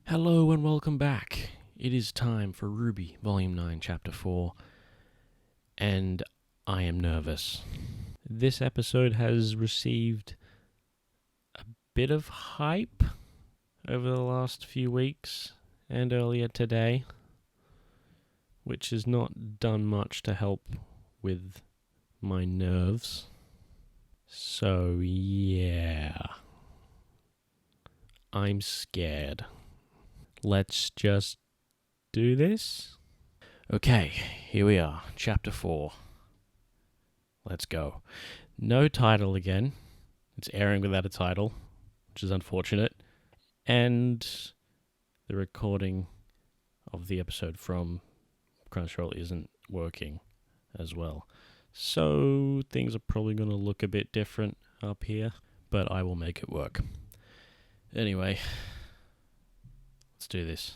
Hello and welcome back. It is time for RWBY, Volume 9, Chapter 4, and I am nervous. This episode has received a bit of hype over the last few weeks and earlier today, which has not done much to help with my nerves. So, yeah. I'm scared. Let's just do this. Okay, here we are, Chapter 4. Let's go. No title again. It's airing without a title, which is unfortunate. And the recording of the episode from Crunchyroll isn't working as well. So things are probably going to look a bit different up here, but I will make it work. Anyway, let's do this.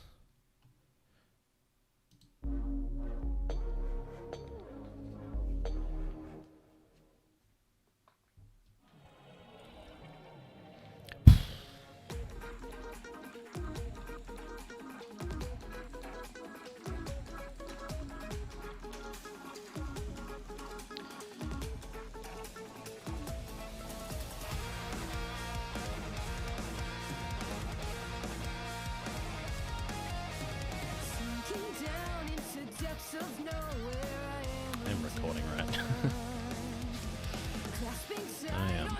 I'm recording, right? I am.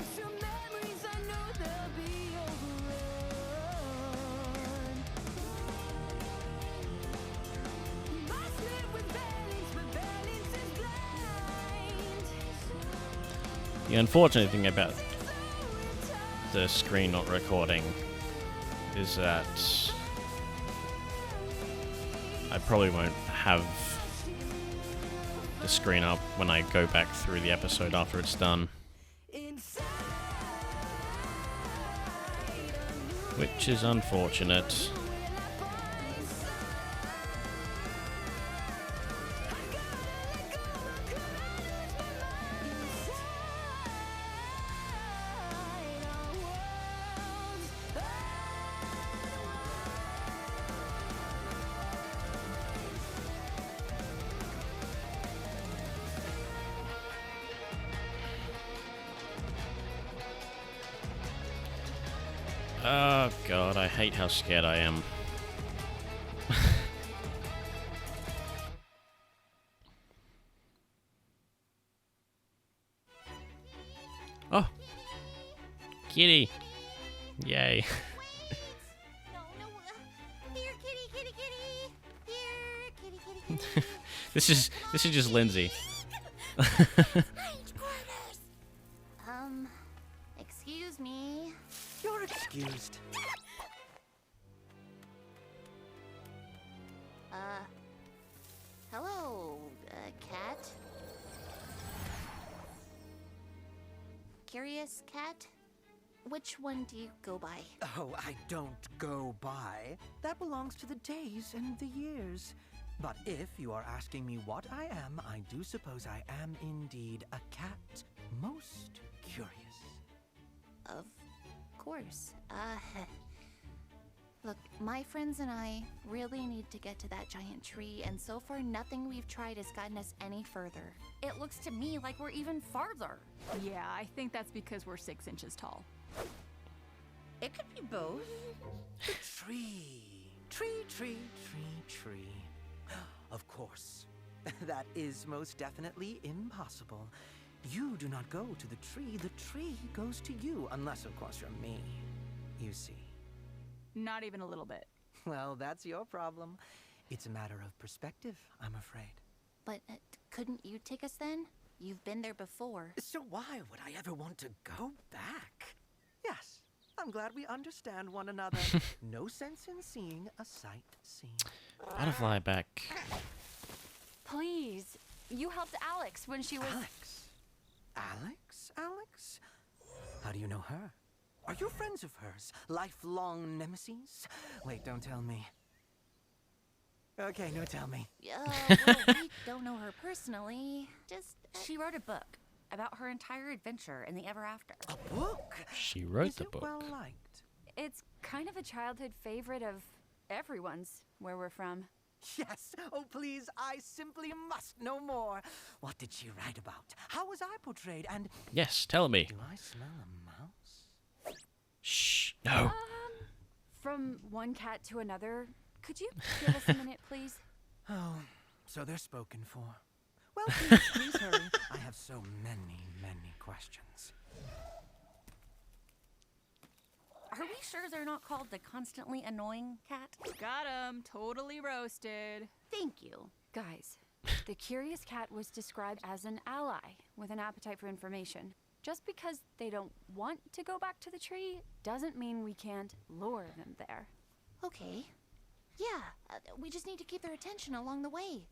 The unfortunate thing about the screen not recording is that I probably won't have the screen up when I go back through the episode after it's done. Which is unfortunate. Oh god, I hate how scared I am. Oh! Kitty! Yay. Here, kitty. Here, kitty. This is just Lindsay. Excuse me. You're excused. Hello, cat. Curious cat? Which one do you go by? Oh, I don't go by. That belongs to the days and the years. But if you are asking me what I am, I do suppose I am indeed a cat. Most curious. Of course. Look, my friends and I really need to get to that giant tree, and so far nothing we've tried has gotten us any further. It looks to me like we're even farther. Yeah, I think that's because we're 6 inches tall. It could be both. The tree. Tree. Of course. That is most definitely impossible. You do not go to the tree goes to you, unless of course you're me. You see. Not even a little bit. Well, that's your problem. It's a matter of perspective, I'm afraid. But couldn't you take us then? You've been there before. So why would I ever want to go back? Yes, I'm glad we understand one another. No sense in seeing a sight seen. Butterfly back. Please, you helped Alyx when she was... Alyx? How do you know her? Are you friends of hers? Lifelong nemesis? Wait, don't tell me. Okay, no, tell me. Well, we don't know her personally. Just She wrote a book about her entire adventure in the ever after. A book? She wrote Is the it book. well liked? It's kind of a childhood favorite of everyone's where we're from. Yes. Oh, please, I simply must know more. What did she write about? How was I portrayed? And Yes, tell me. do I smell a mouse? Shh. No. From one cat to another. Could you give us a minute, please? Oh, so they're spoken for. Well, please hurry. I have so many, many questions. Are we sure they're not called the constantly annoying cat? Got him. Totally roasted. Thank you. Guys, the curious cat was described as an ally with an appetite for information. Just because they don't want to go back to the tree doesn't mean we can't lure them there. Okay. Yeah, we just need to keep their attention along the way.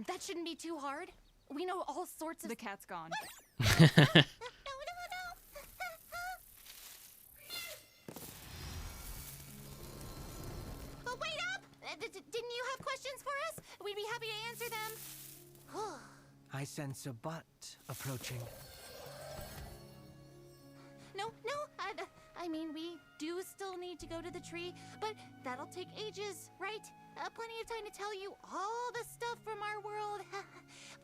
That shouldn't be too hard. We know all sorts of... The cat's gone. No, no, no! Oh, wait up! Didn't you have questions for us? We'd be happy to answer them. I sense a butt approaching. No, I mean, we do still need to go to the tree, but that'll take ages, right? Plenty of time to tell you all the stuff from our world.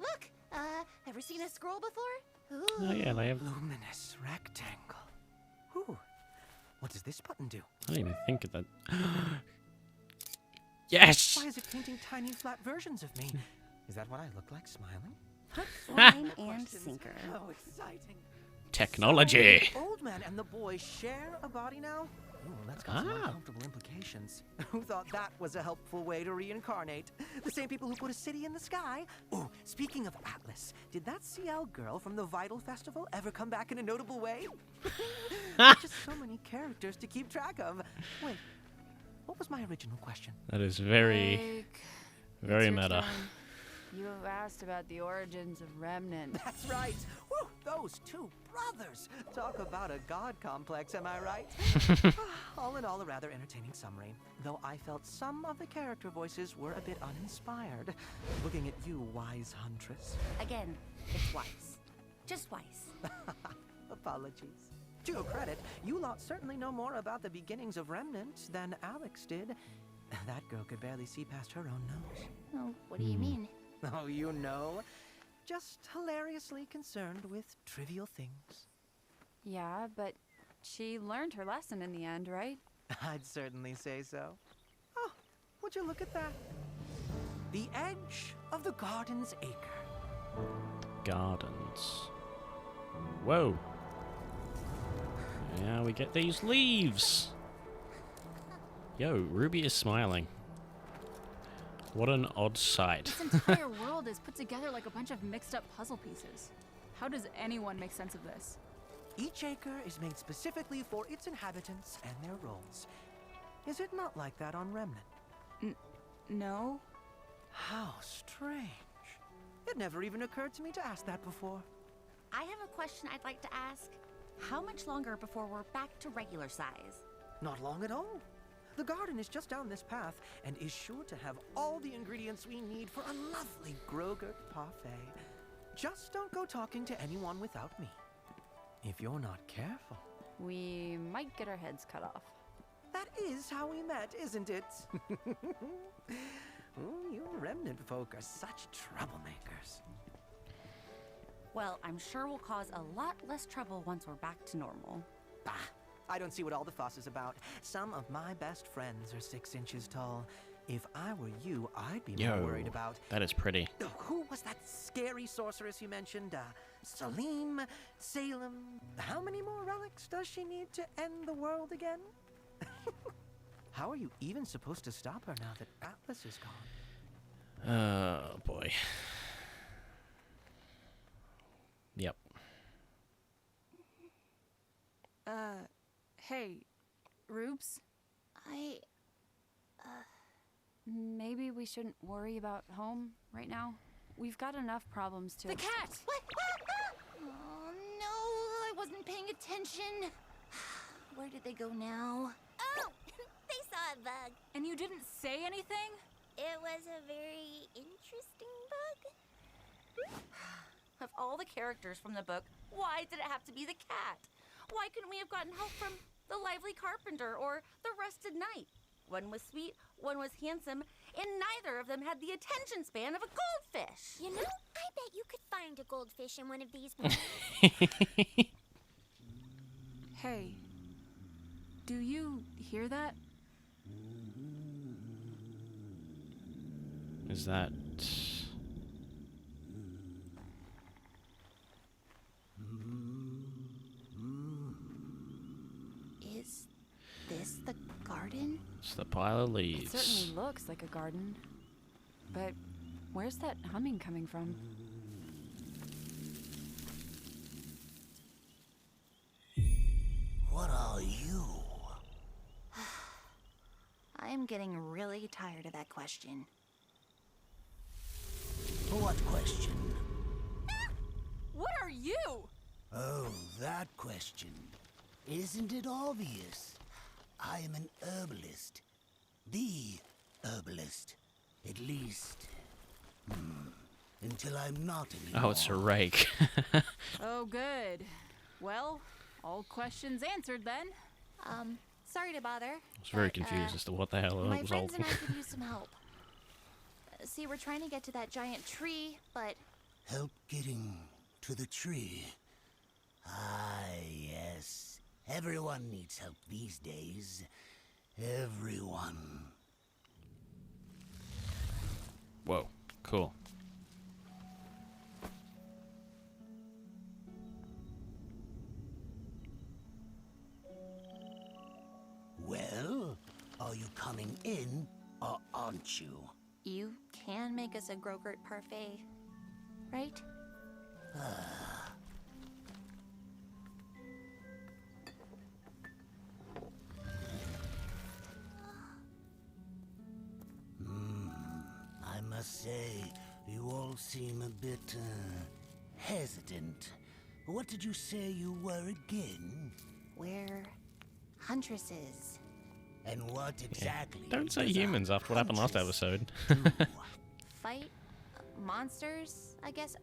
Look, ever seen a scroll before? Ooh. Oh yeah, they have. Luminous rectangle. Ooh. What does this button do? I didn't even think of that. Yes. Why is it painting tiny flat versions of me? Is that what I look like smiling? Hook, line, and Questions. sinker. How exciting. Technology. The old man and the boy share a body now? Ooh, that's got some uncomfortable implications. Who thought that was a helpful way to reincarnate? The same people who put a city in the sky? Oh, speaking of Atlas, did that CL girl from the Vital Festival ever come back in a notable way? Just so many characters to keep track of. Wait, what was my original question? That is very, Like, very it's your meta. turn. You have asked about the origins of Remnant. That's right. Woo, those two brothers. Talk about a god complex, am I right? All in all, a rather entertaining summary. Though I felt some of the character voices were a bit uninspired. Looking at you, wise huntress. Again, it's Weiss. Just Weiss. Apologies. To your credit, you lot certainly know more about the beginnings of Remnant than Alyx did. That girl could barely see past her own nose. Oh, what do you mean? Oh, you know. Just hilariously concerned with trivial things. Yeah, but she learned her lesson in the end, right? I'd certainly say so. Oh, would you look at that? The edge of the garden's acre. Gardens. Whoa. Yeah, we get these leaves. Yo, Ruby is smiling. What an odd sight. This entire world is put together like a bunch of mixed up puzzle pieces. How does anyone make sense of this? Each acre is made specifically for its inhabitants and their roles. Is it not like that on Remnant? No? How strange. It never even occurred to me to ask that before. I have a question I'd like to ask. How much longer before we're back to regular size? Not long at all. The garden is just down this path and is sure to have all the ingredients we need for a lovely Grogurt parfait. Just don't go talking to anyone without me. If you're not careful. We might get our heads cut off. That is how we met, isn't it? Ooh, you Remnant folk are such troublemakers. Well, I'm sure we'll cause a lot less trouble once we're back to normal. Bah! I don't see what all the fuss is about. Some of my best friends are 6 inches tall. If I were you, I'd be more worried about... That is pretty. Who was that scary sorceress you mentioned? Salim? Salem? How many more relics does she need to end the world again? How are you even supposed to stop her now that Atlas is gone? Oh, boy. Yep. Hey, Rubes? Maybe we shouldn't worry about home right now. We've got enough problems to... The cat! What? Oh, no, I wasn't paying attention. Where did they go now? Oh, they saw a bug. And you didn't say anything? It was a very interesting bug. Of all the characters from the book, why did it have to be the cat? Why couldn't we have gotten help from the Lively Carpenter or the Rested Knight? One was sweet, one was handsome, and neither of them had the attention span of a goldfish. You know, I bet you could find a goldfish in one of these ponds. Hey, do you hear that? Is that... Is this the garden? It's the pile of It leaves. certainly looks like a garden. But where's that humming coming from? What are you? I am getting really tired of that question. What question? What are you? Oh, that question. Isn't it obvious? I am an herbalist. The herbalist. At least... until I'm not anymore. Oh, it's a rake. Oh, good. Well, all questions answered then. Sorry to bother. I was very confused as to what the hell My it was all friends and I could use some help. See, we're trying to get to that giant tree, but Help getting to the tree. Ah, yes. Everyone needs help these days. Everyone. Whoa, cool. Well, are you coming in or aren't you? you can make us a Grogurt parfait, right? I must say, you all seem a bit, hesitant. What did you say you were again? We're huntresses. And what exactly? Don't say does a humans after what happened last huntress episode. do? Fight monsters, I guess.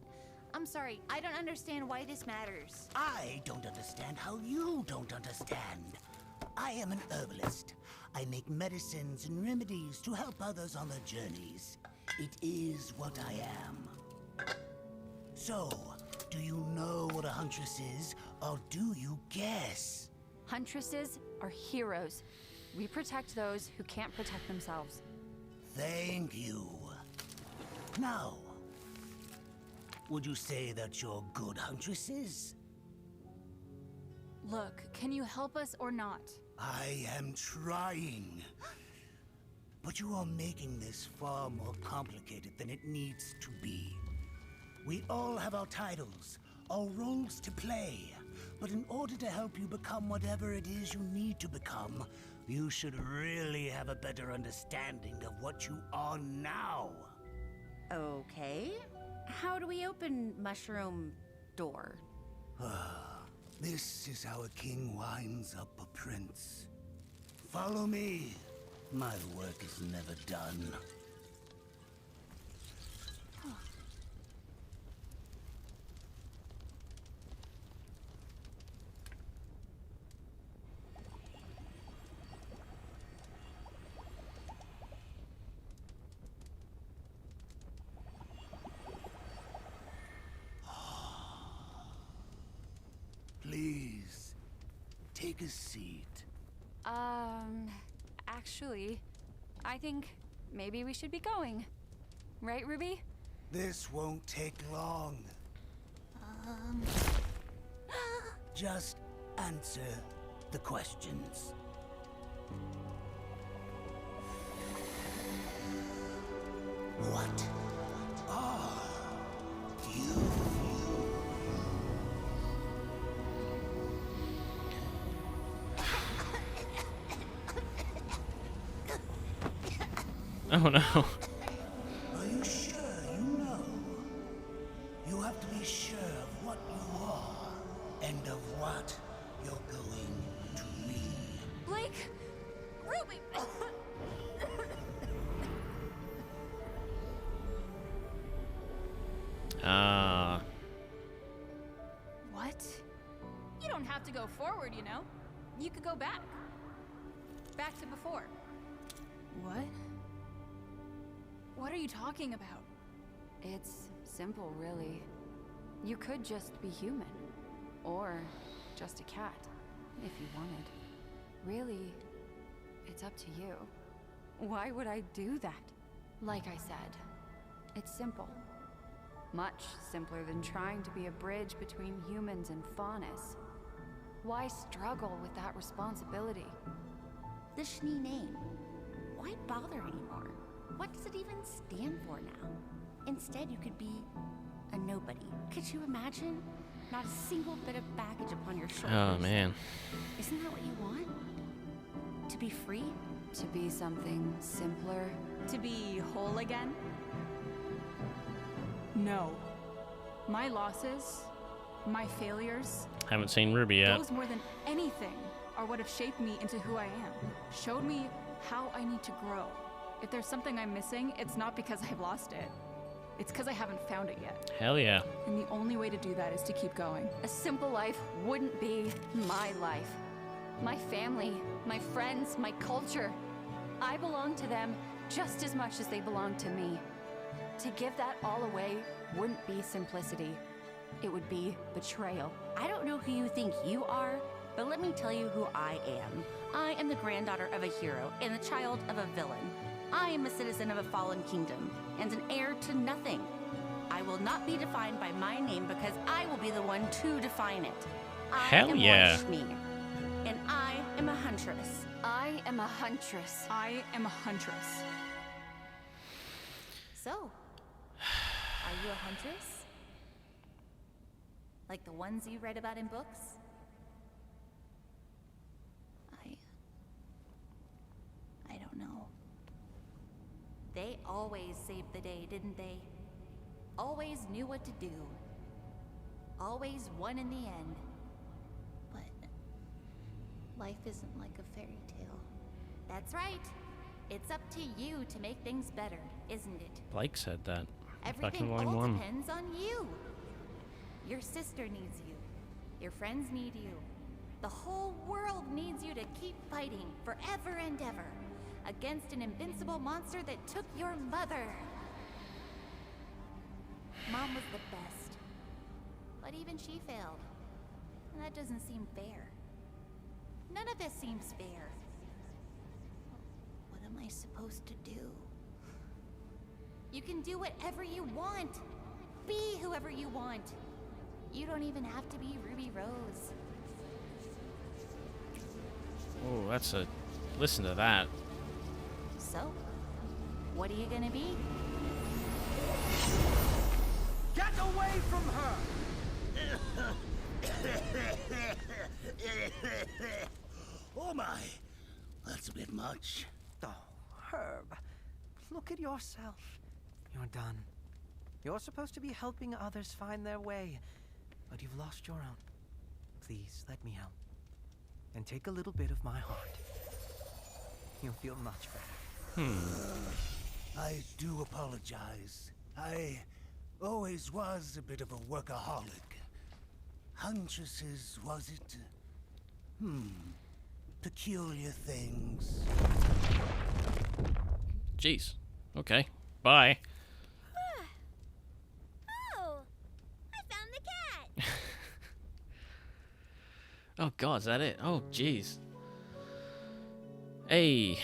I'm sorry, I don't understand why this matters. I don't understand how you don't understand. I am an herbalist. I make medicines and remedies to help others on their journeys. It is what I am. So, do you know what a huntress is, or do you guess? Huntresses are heroes. We protect those who can't protect themselves. Thank you. Now, would you say that you're good huntresses? Look, can you help us or not? I am trying. But you are making this far more complicated than it needs to be. We all have our titles, our roles to play. But in order to help you become whatever it is you need to become, you should really have a better understanding of what you are now. Okay. How do we open mushroom door? This is how a king winds up a prince. Follow me. My work is never done. Please, take a seat. Actually, I think maybe we should be going. Right, Ruby? This won't take long. Just answer the questions. What are you? Oh no. Are you sure you know? You have to be sure of what you are and of what you're going to be. Blake! Ruby! What? You don't have to go forward, you know. You could go back. Back to before. you talking about? It's simple, really. You could just be human. Or just a cat, if you wanted. Really, it's up to you. Why would I do that? Like I said, it's simple. Much simpler than trying to be a bridge between humans and faunus. Why struggle with that responsibility? The Schnee name. Why bother anymore? What does it even stand for now? Instead, you could be a nobody. Could you imagine? Not a single bit of baggage upon your shoulders. Oh, man. Isn't that what you want? To be free? To be something simpler? To be whole again? No. My losses, my failures, Haven't seen RWBY yet. those more than anything are what have shaped me into who I am. Showed me how I need to grow. If there's something I'm missing, it's not because I've lost it. It's because I haven't found it yet. Hell yeah. And the only way to do that is to keep going. A simple life wouldn't be my life. My family, my friends, my culture. I belong to them just as much as they belong to me. To give that all away wouldn't be simplicity. It would be betrayal. I don't know who you think you are, but let me tell you who I am. I am the granddaughter of a hero and the child of a villain. I am a citizen of a fallen kingdom and an heir to nothing. I will not be defined by my name because I will be the one to define it. Hell I am yeah. Schnee, and I am a huntress. I am a huntress. I am a huntress. So, are you a huntress? Like the ones you read about in books? I don't know. They always saved the day, didn't they? Always knew what to do. Always won in the end. But life isn't like a fairy tale. That's right. It's up to you to make things better, isn't it? Blake said that. Back in Everything volume all 1. depends on you. Your sister needs you. Your friends need you. The whole world needs you to keep fighting forever and ever against an invincible monster that took your mother. Mom was the best, but even she failed. And that doesn't seem fair. None of this seems fair. What am I supposed to do? You can do whatever you want. Be whoever you want. You don't even have to be Ruby Rose. Oh, that's a... Listen to that. So, what are you gonna be? Get away from her! Oh my, that's a bit much. Oh, Herb, look at yourself. You're done. You're supposed to be helping others find their way, but you've lost your own. Please, let me help. And take a little bit of my heart. You'll feel much better. I do apologize. I always was a bit of a workaholic. Huntresses, was it? Peculiar things. Jeez. Okay. Bye. Oh, I found the cat. Oh god, is that it? Oh jeez. Hey.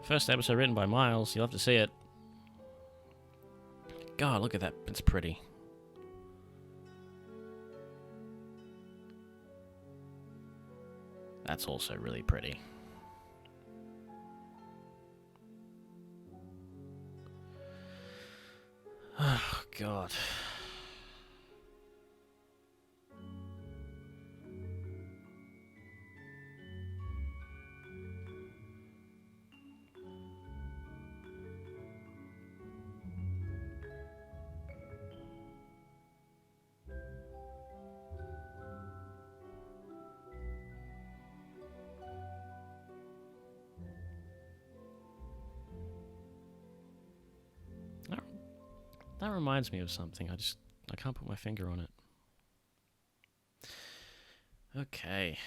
First episode written by Miles. You'll have to see it. God, look at that. It's pretty. That's also really pretty. Oh god. That reminds me of something. I can't put my finger on it. Okay.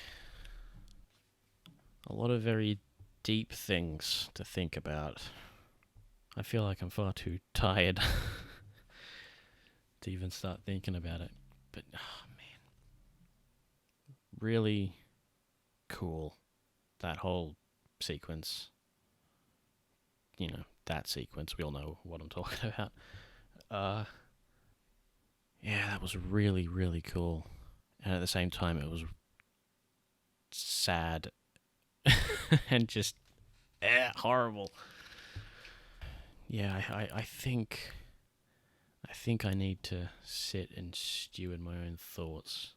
A lot of very deep things to think about. I feel like I'm far too tired to even start thinking about it. But, oh man. Really cool. That whole sequence. You know, that sequence. We all know what I'm talking about. Yeah, that was really, really cool. And at the same time, it was sad and just horrible. Yeah, I think I need to sit and stew in my own thoughts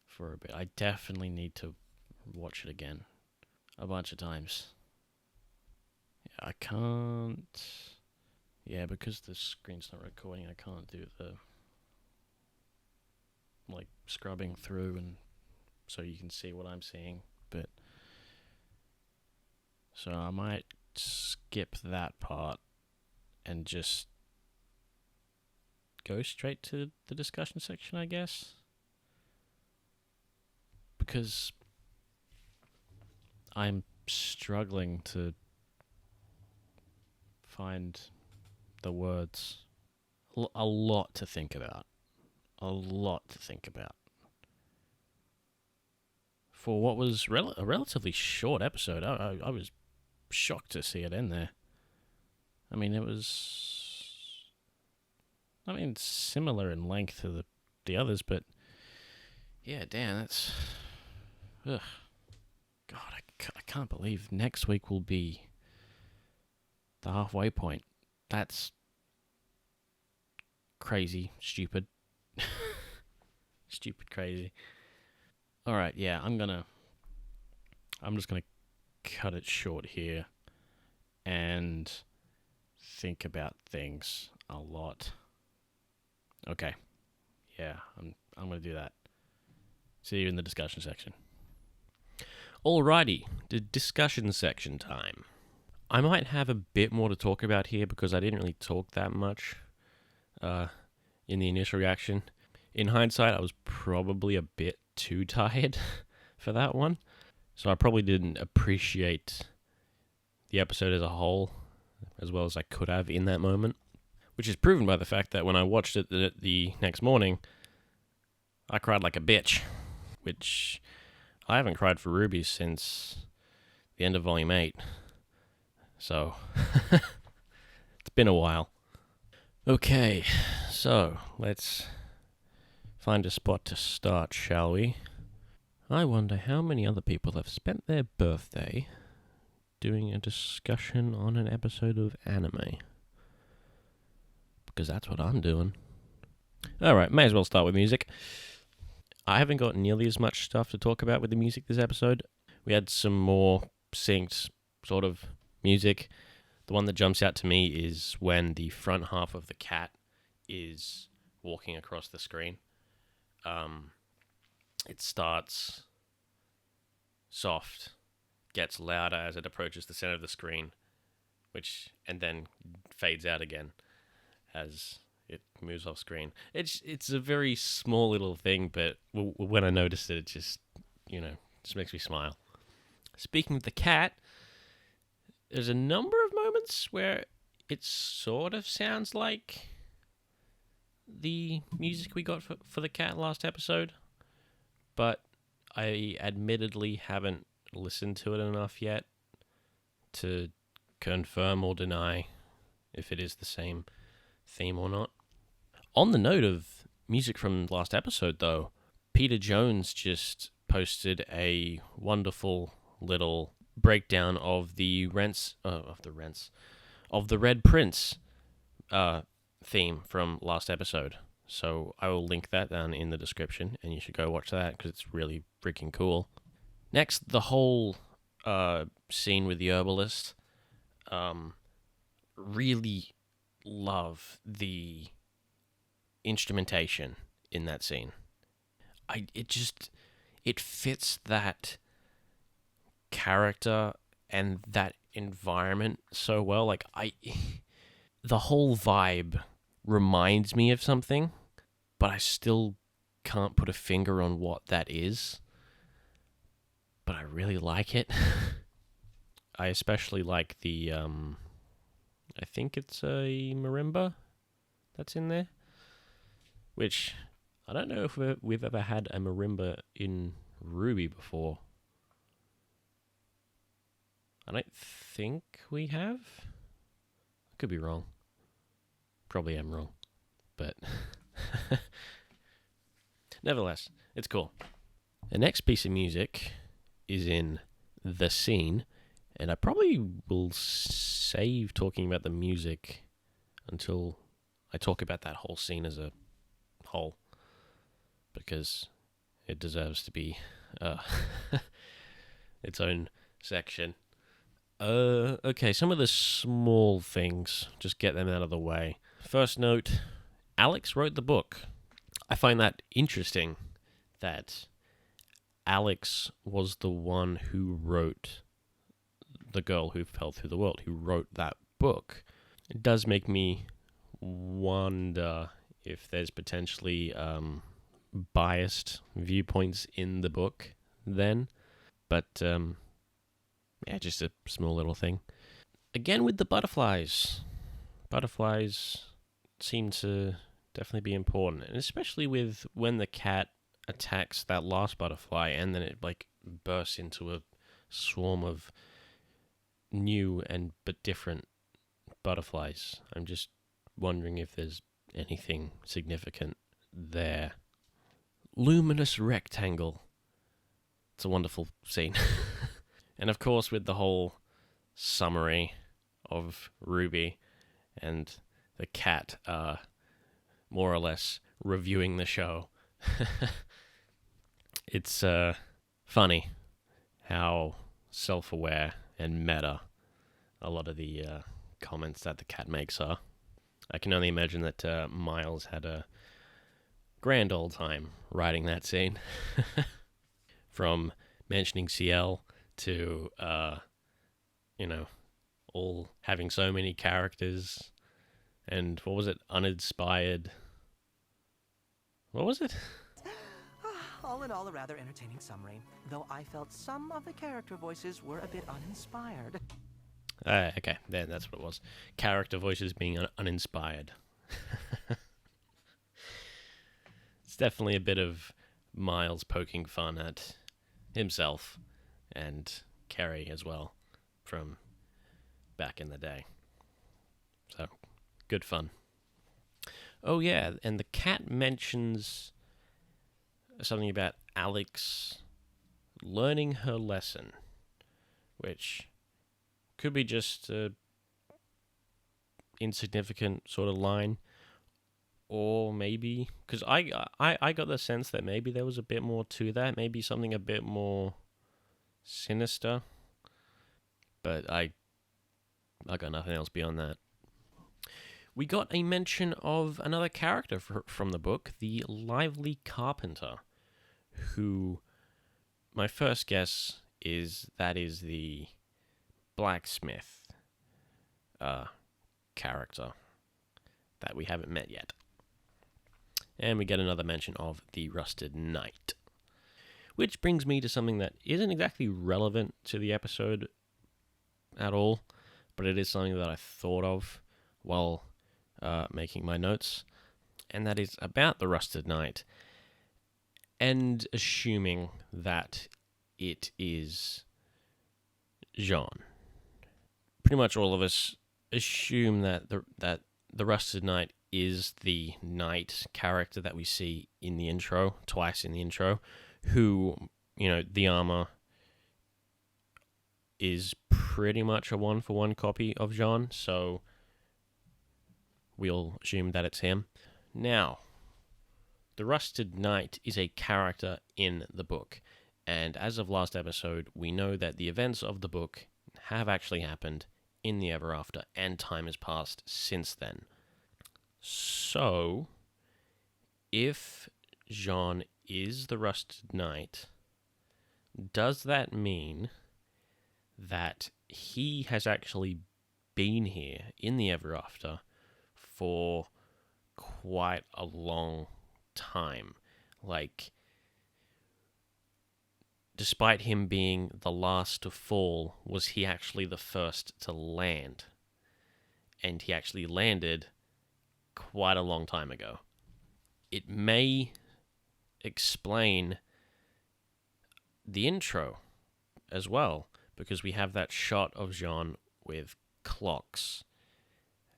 for a bit. I definitely need to watch it again a bunch of times. I can't. Yeah, because the screen's not recording, I can't do the scrubbing through and so you can see what I'm seeing. But so I might skip that part and just go straight to the discussion section, I guess. Because I'm struggling to find the words. A lot to think about. For what was a relatively short episode, I was shocked to see it in there. I mean, it was... similar in length to the others, but... Yeah, damn, that's... Ugh. God, I can't believe next week will be the halfway point. That's crazy, stupid. Stupid crazy. Alright, yeah, I'm just gonna cut it short here and think about things a lot. Okay. Yeah, I'm gonna do that. See you in the discussion section. Alrighty, the discussion section time. I might have a bit more to talk about here because I didn't really talk that much in the initial reaction. In hindsight, I was probably a bit too tired for that one. So I probably didn't appreciate the episode as a whole as well as I could have in that moment. Which is proven by the fact that when I watched it the next morning, I cried like a bitch. Which I haven't cried for RWBY since the end of Volume 8. So, it's been a while. Okay, so let's find a spot to start, shall we? I wonder how many other people have spent their birthday doing a discussion on an episode of anime. Because that's what I'm doing. Alright, may as well start with music. I haven't got nearly as much stuff to talk about with the music this episode. We had some more synced sort of music. The one that jumps out to me is when the front half of the cat is walking across the screen. It starts soft, gets louder as it approaches the center of the screen, and then fades out again as it moves off screen. It's a very small little thing, but when I noticed it, it just makes me smile. Speaking of the cat, there's a number of moments where it sort of sounds like the music we got for the cat last episode, but I admittedly haven't listened to it enough yet to confirm or deny if it is the same theme or not. On the note of music from last episode, though, Peter Jones just posted a wonderful little breakdown of the Red Prince theme from last episode. So I will link that down in the description, and you should go watch that because it's really freaking cool. Next, the whole scene with the Herbalist. Really love the instrumentation in that scene. It fits that character and that environment so well. The whole vibe reminds me of something, but I still can't put a finger on what that is. But I really like it. I especially like the, I think it's a marimba that's in there, which I don't know if we've ever had a marimba in RWBY before. I don't think we have. I could be wrong. Probably am wrong. But nevertheless, it's cool. The next piece of music is in The Scene, and I probably will save talking about the music until I talk about that whole scene as a whole, because it deserves to be its own section. Okay, some of the small things, just get them out of the way. First note, Alyx wrote the book. I find that interesting that Alyx was the one who wrote The Girl Who Fell Through the World, who wrote that book. It does make me wonder if there's potentially biased viewpoints in the book then, but yeah, just a small little thing. Again with the butterflies. Butterflies seem to definitely be important, and especially with when the cat attacks that last butterfly and then it like bursts into a swarm of new and but different butterflies. I'm just wondering if there's anything significant there. Luminous rectangle. It's a wonderful scene. And of course, with the whole summary of RWBY and the cat more or less reviewing the show, it's funny how self-aware and meta a lot of the comments that the cat makes are. I can only imagine that Miles had a grand old time writing that scene. From mentioning CL to, all having so many characters, and what was it, uninspired? What was it? All in all, a rather entertaining summary, though I felt some of the character voices were a bit uninspired. Okay, then that's what it was. Character voices being uninspired. It's definitely a bit of Miles poking fun at himself and Carrie as well from back in the day. So, good fun. Oh yeah, and the cat mentions something about Alyx learning her lesson, which could be just a insignificant sort of line, or maybe because I got the sense that maybe there was a bit more to that, maybe something a bit more sinister, but I got nothing else beyond that. We got a mention of another character from the book, the Lively Carpenter, who my first guess is that is the blacksmith character that we haven't met yet. And we get another mention of the Rusted Knight. Which brings me to something that isn't exactly relevant to the episode at all, but it is something that I thought of while making my notes, and that is about the Rusted Knight, and assuming that it is Jean. Pretty much all of us assume that the Rusted Knight is the knight character that we see in the intro, twice in the intro, who, the armor is pretty much a one-for-one copy of Jean, so we'll assume that it's him. Now, the Rusted Knight is a character in the book, and as of last episode, we know that the events of the book have actually happened in the Ever After, and time has passed since then. So, if Jean is the Rusted Knight, does that mean that he has actually been here in the Ever After for quite a long time? Like, despite him being the last to fall, was he actually the first to land? And he actually landed quite a long time ago. It may explain the intro as well, because we have that shot of Jean with clocks.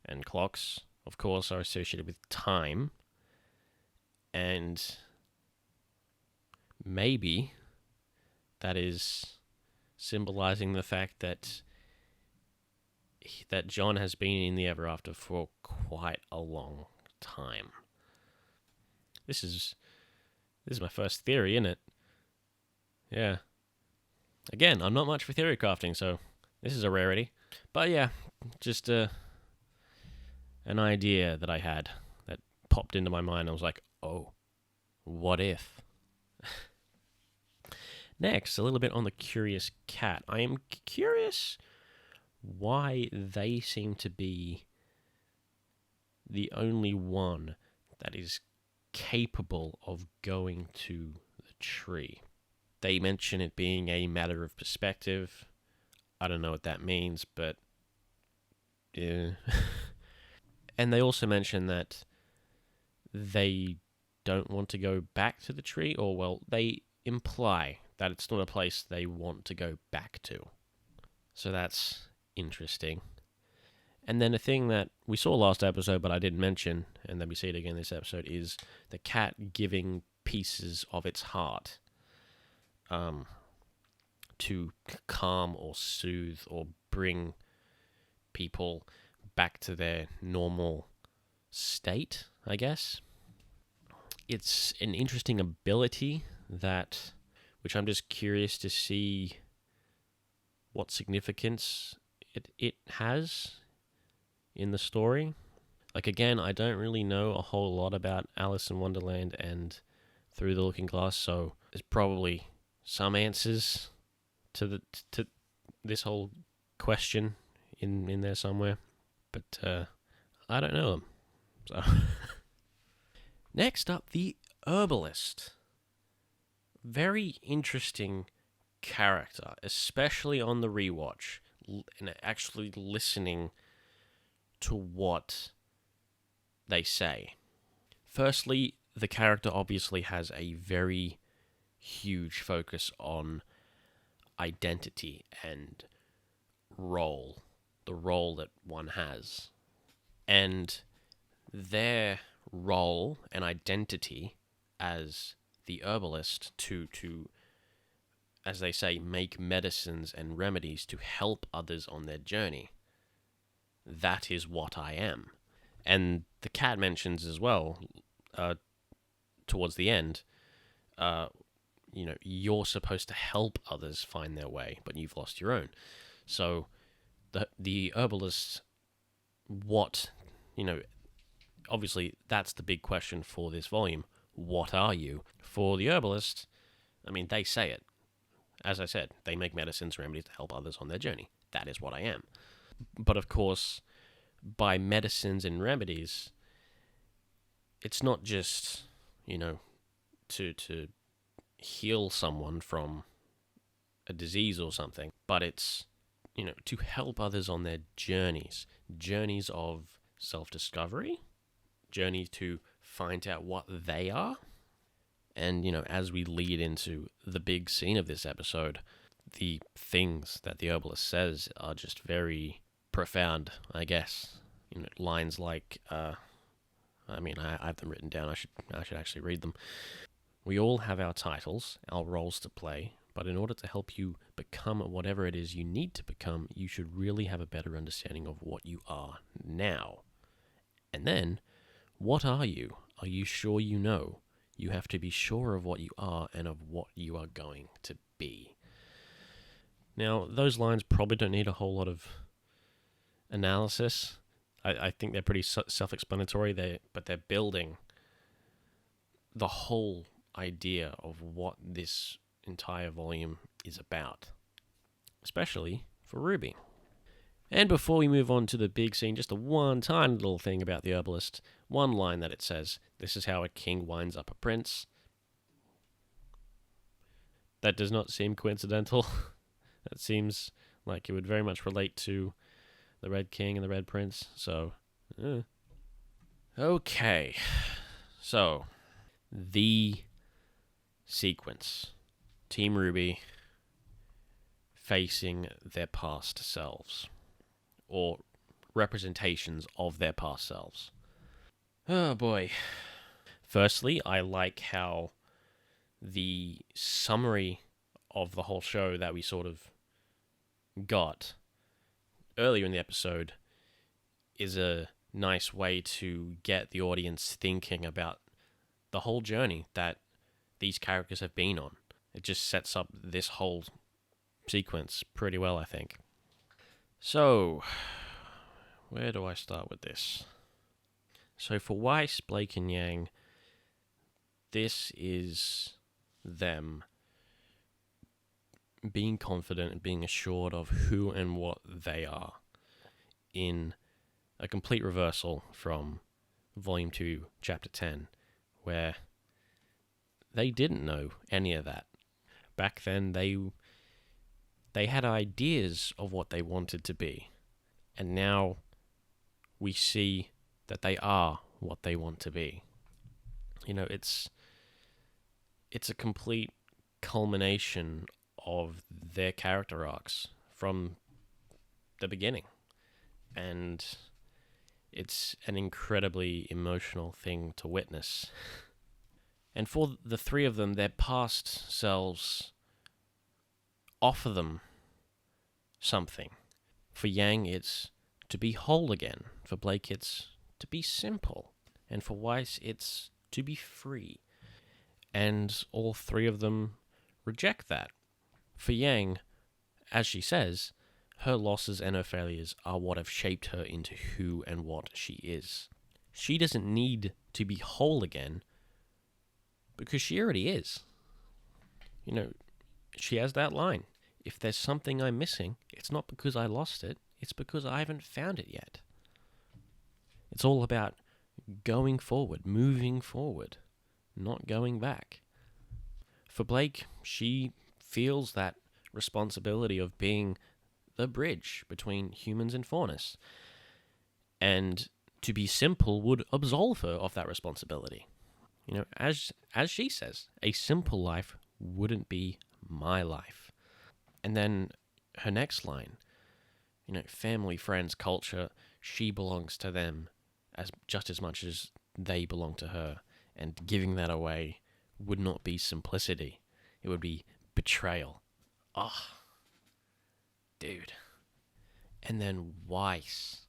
And clocks, of course, are associated with time. And maybe that is symbolizing the fact that John has been in the Ever After for quite a long time. This is my first theory, isn't it? Yeah. Again, I'm not much for theory crafting, so this is a rarity. But yeah, just an idea that I had that popped into my mind. I was like, oh, what if? Next, a little bit on the curious cat. I am curious why they seem to be the only one that is capable of going to the tree. They mention it being a matter of perspective. I don't know what that means, but yeah. And they also mention that they don't want to go back to the tree, or, well, they imply that it's not a place they want to go back to. So that's interesting. And then a thing that we saw last episode, but I didn't mention, and then we see it again this episode, is the cat giving pieces of its heart to calm or soothe or bring people back to their normal state, I guess. It's an interesting ability which I'm just curious to see what significance it has in the story. Like, again, I don't really know a whole lot about Alice in Wonderland and Through the Looking Glass, so there's probably some answers to this whole question in there somewhere, but I don't know them. So next up, the Herbalist. Very interesting character, especially on the rewatch, and actually listening to what they say. Firstly, the character obviously has a very huge focus on identity and role, the role that one has. And their role and identity as the herbalist to, as they say, make medicines and remedies to help others on their journey. That is what I am. And the cat mentions as well, towards the end, you're supposed to help others find their way, but you've lost your own. So the herbalist, obviously that's the big question for this volume. What are you? For the herbalist, I mean, they say it. As I said, they make medicines, remedies to help others on their journey. That is what I am. But of course, by medicines and remedies, it's not just, to heal someone from a disease or something, but it's, to help others on their journeys of self-discovery, journeys to find out what they are. And, as we lead into the big scene of this episode, the things that the herbalist says are just very profound, I guess. Lines like, I have them written down. I should actually read them. We all have our titles, our roles to play, but in order to help you become whatever it is you need to become, you should really have a better understanding of what you are now. And then, what are you? Are you sure you know? You have to be sure of what you are and of what you are going to be. Now, those lines probably don't need a whole lot of analysis. I think they're pretty self-explanatory, but they're building the whole idea of what this entire volume is about, especially for RWBY. And before we move on to the big scene, just a one tiny little thing about the herbalist. One line that it says, "This is how a king winds up a prince." that does not seem coincidental. That seems like it would very much relate to the Red King and the Red Prince. So, okay. So, the sequence. Team RWBY facing their past selves. Or representations of their past selves. Oh boy. Firstly, I like how the summary of the whole show that we sort of got earlier in the episode is a nice way to get the audience thinking about the whole journey that these characters have been on. It just sets up this whole sequence pretty well, I think. So, where do I start with this? So for Weiss, Blake, and Yang, this is them being confident and being assured of who and what they are in a complete reversal from Volume 2, Chapter 10, where they didn't know any of that. Back then, they had ideas of what they wanted to be, and now we see that they are what they want to be. You know, it's a complete culmination of their character arcs from the beginning. And it's an incredibly emotional thing to witness. And for the three of them, their past selves offer them something. For Yang, it's to be whole again. For Blake, it's to be simple. And for Weiss, it's to be free. And all three of them reject that. For Yang, as she says, her losses and her failures are what have shaped her into who and what she is. She doesn't need to be whole again because she already is. You know, she has that line. If there's something I'm missing, it's not because I lost it, it's because I haven't found it yet. It's all about going forward, moving forward, not going back. For Blake, she feels that responsibility of being the bridge between humans and Faunus. And to be simple would absolve her of that responsibility. You know, as she says, a simple life wouldn't be my life. And then her next line, you know, family, friends, culture, she belongs to them just as much as they belong to her. And giving that away would not be simplicity. It would be betrayal. Oh, dude. And then Weiss,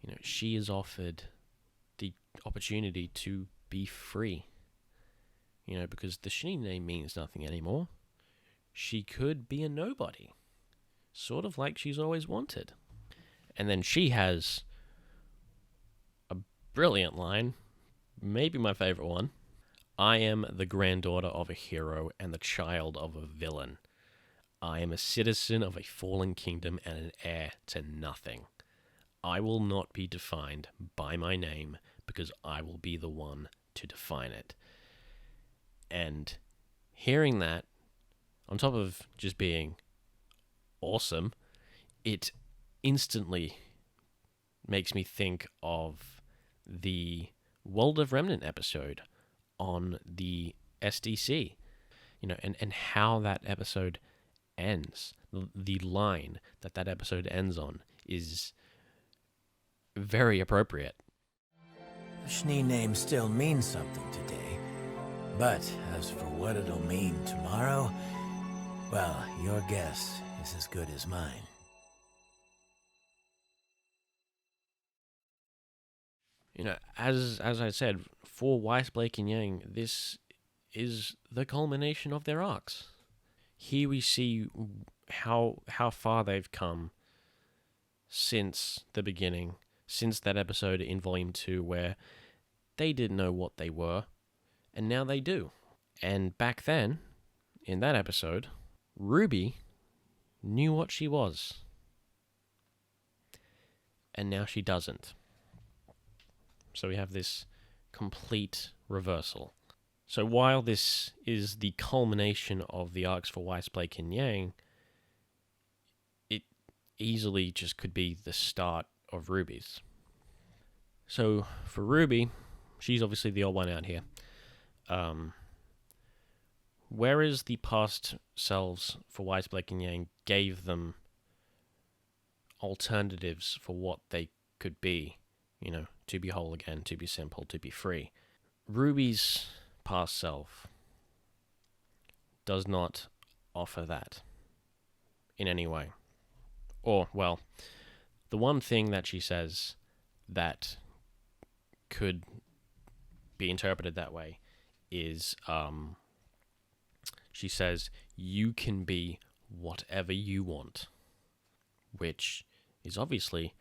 you know, she is offered the opportunity to be free. You know, because the Shinee name means nothing anymore. She could be a nobody. Sort of like she's always wanted. And then she has a brilliant line, maybe my favorite one. I am the granddaughter of a hero and the child of a villain. I am a citizen of a fallen kingdom and an heir to nothing. I will not be defined by my name because I will be the one to define it. And hearing that, on top of just being awesome, it instantly makes me think of the World of Remnant episode on the SDC, you know, and how that episode ends. The line that episode ends on is very appropriate. The Shinee name still means something today, but as for what it'll mean tomorrow, well, your guess is as good as mine. You know, as I said, for Weiss, Blake, and Yang, this is the culmination of their arcs. Here we see how far they've come since the beginning, since that episode in Volume 2 where they didn't know what they were, and now they do. And back then, in that episode, RWBY knew what she was. And now she doesn't. So we have this complete reversal. So while this is the culmination of the arcs for Weiss, Blake, and Yang, it easily just could be the start of RWBY's. So for RWBY, she's obviously the old one out here. Whereas the past selves for Weiss, Blake, and Yang gave them alternatives for what they could be, to be whole again, to be simple, to be free. RWBY's past self does not offer that in any way. Or, well, the one thing that she says that could be interpreted that way is, she says, you can be whatever you want, which is obviously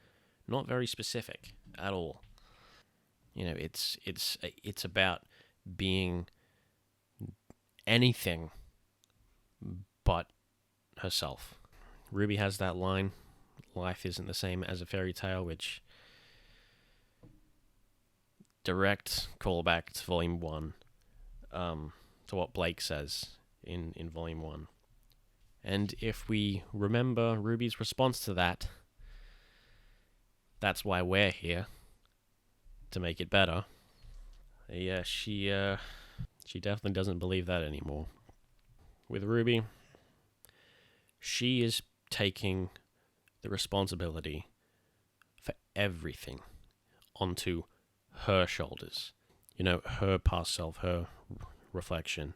not very specific at all. It's about being anything but herself. RWBY has that line, life isn't the same as a fairy tale, which direct callback to Volume 1, to what Blake says in Volume 1. And if we remember RWBY's response to that, that's why we're here, to make it better. Yeah, she definitely doesn't believe that anymore. With RWBY, she is taking the responsibility for everything onto her shoulders. Her past self, her reflection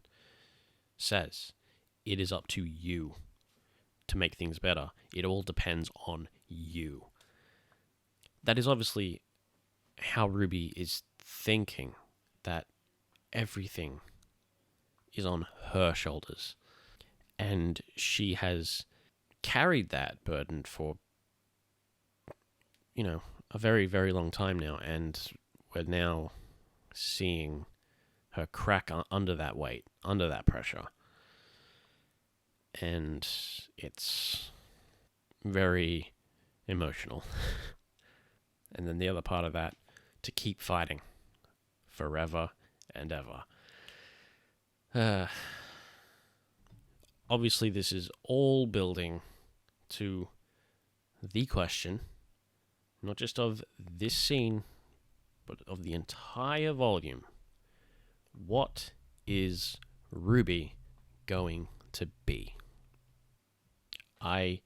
says, it is up to you to make things better. It all depends on you. That is obviously how RWBY is thinking, that everything is on her shoulders. And she has carried that burden for, a very, very long time now. And we're now seeing her crack under that weight, under that pressure. And it's very emotional. And then the other part of that, to keep fighting forever and ever. Obviously, this is all building to the question, not just of this scene, but of the entire volume. What is RWBY going to be? I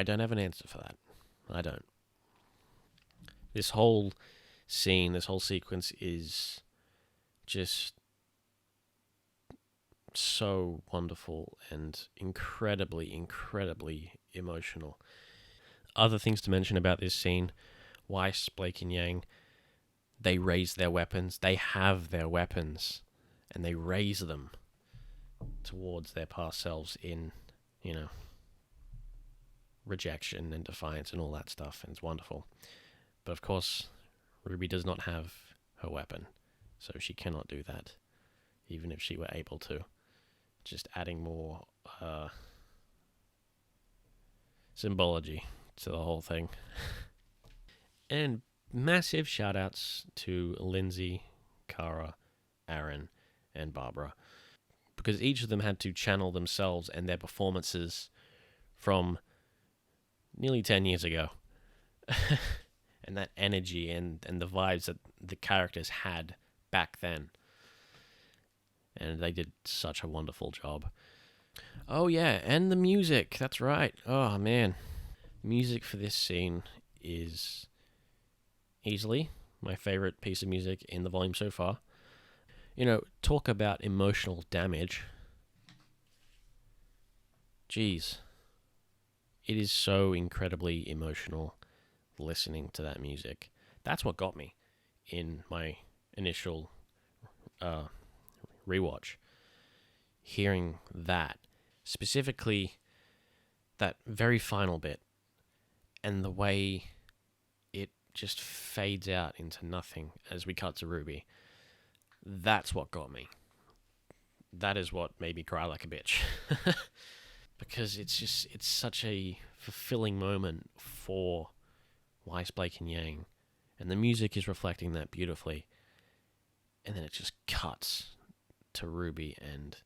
don't have an answer for that. I don't. This whole scene, this whole sequence is just so wonderful and incredibly, incredibly emotional. Other things to mention about this scene, Weiss, Blake, and Yang, they raise their weapons. They have their weapons, and they raise them towards their past selves in, rejection and defiance and all that stuff, and it's wonderful. But of course, RWBY does not have her weapon, so she cannot do that, even if she were able to. Just adding more symbology to the whole thing. And massive shout-outs to Lindsay, Kara, Arryn, and Barbara, because each of them had to channel themselves and their performances from nearly 10 years ago. And that energy and the vibes that the characters had back then. And they did such a wonderful job. Oh yeah, and the music, that's right. Oh man. Music for this scene is easily my favorite piece of music in the volume so far. Talk about emotional damage. Jeez. It is so incredibly emotional listening to that music. That's what got me in my initial rewatch. Hearing that, specifically that very final bit, and the way it just fades out into nothing as we cut to RWBY. That's what got me. That is what made me cry like a bitch. Because it's such a fulfilling moment for Weiss, Blake, and Yang. And the music is reflecting that beautifully. And then it just cuts to RWBY and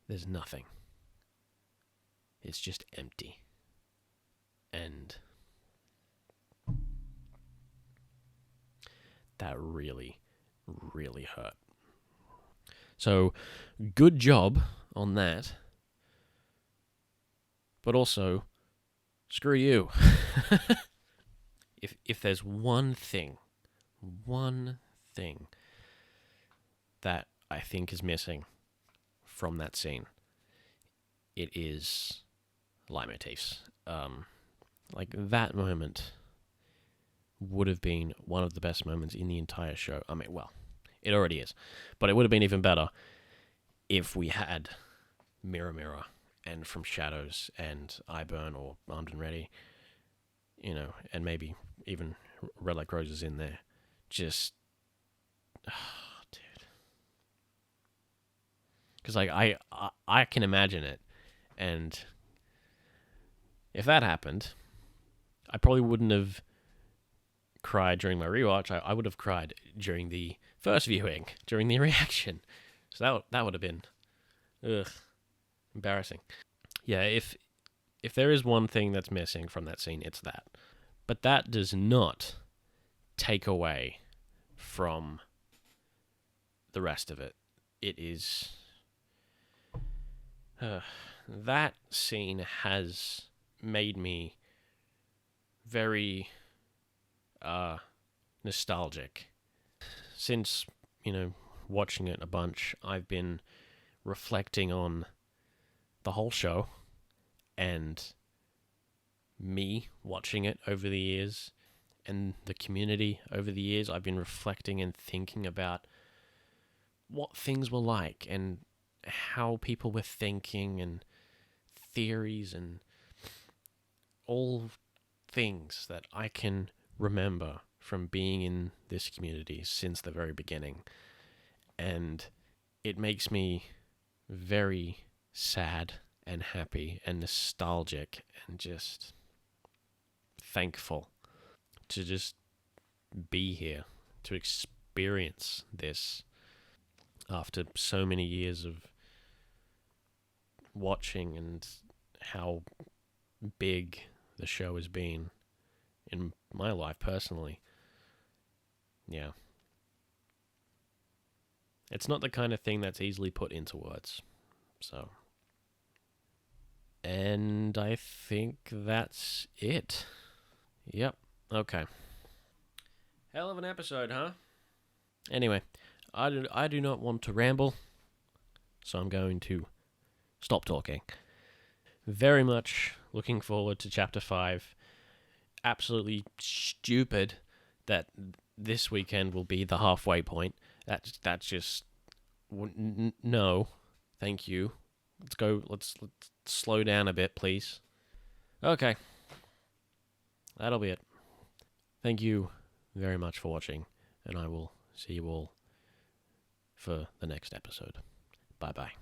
there's nothing. It's just empty. And that really, really hurt. So, good job on that. But also, screw you. If there's one thing that I think is missing from that scene, it is leitmotifs. Like, that moment would have been one of the best moments in the entire show. I mean, well, it already is. But it would have been even better if we had Mirror Mirror and From Shadows and I Burn or Armed and Ready, you know, and maybe even Red Like Roses in there. Just, dude. Because, like, I can imagine it, and if that happened, I probably wouldn't have cried during my rewatch. I would have cried during the first viewing, during the reaction. So that would have been, embarrassing. Yeah, if there is one thing that's missing from that scene, it's that. But that does not take away from the rest of it. It is... that scene has made me very nostalgic. Since, you know, watching it a bunch, I've been reflecting on the whole show and me watching it over the years and the community over the years. I've been reflecting and thinking about what things were like and how people were thinking and theories and all things that I can remember from being in this community since the very beginning. And it makes me very sad and happy and nostalgic and just thankful to just be here, to experience this after so many years of watching and how big the show has been in my life personally. Yeah. It's not the kind of thing that's easily put into words. So. And I think that's it. Yep. Okay. Hell of an episode, huh? Anyway, I do not want to ramble, so I'm going to stop talking. Very much looking forward to Chapter 5. Absolutely stupid that this weekend will be the halfway point. That's just... no. Thank you. Let's slow down a bit, please. Okay. That'll be it. Thank you very much for watching, and I will see you all for the next episode. Bye-bye.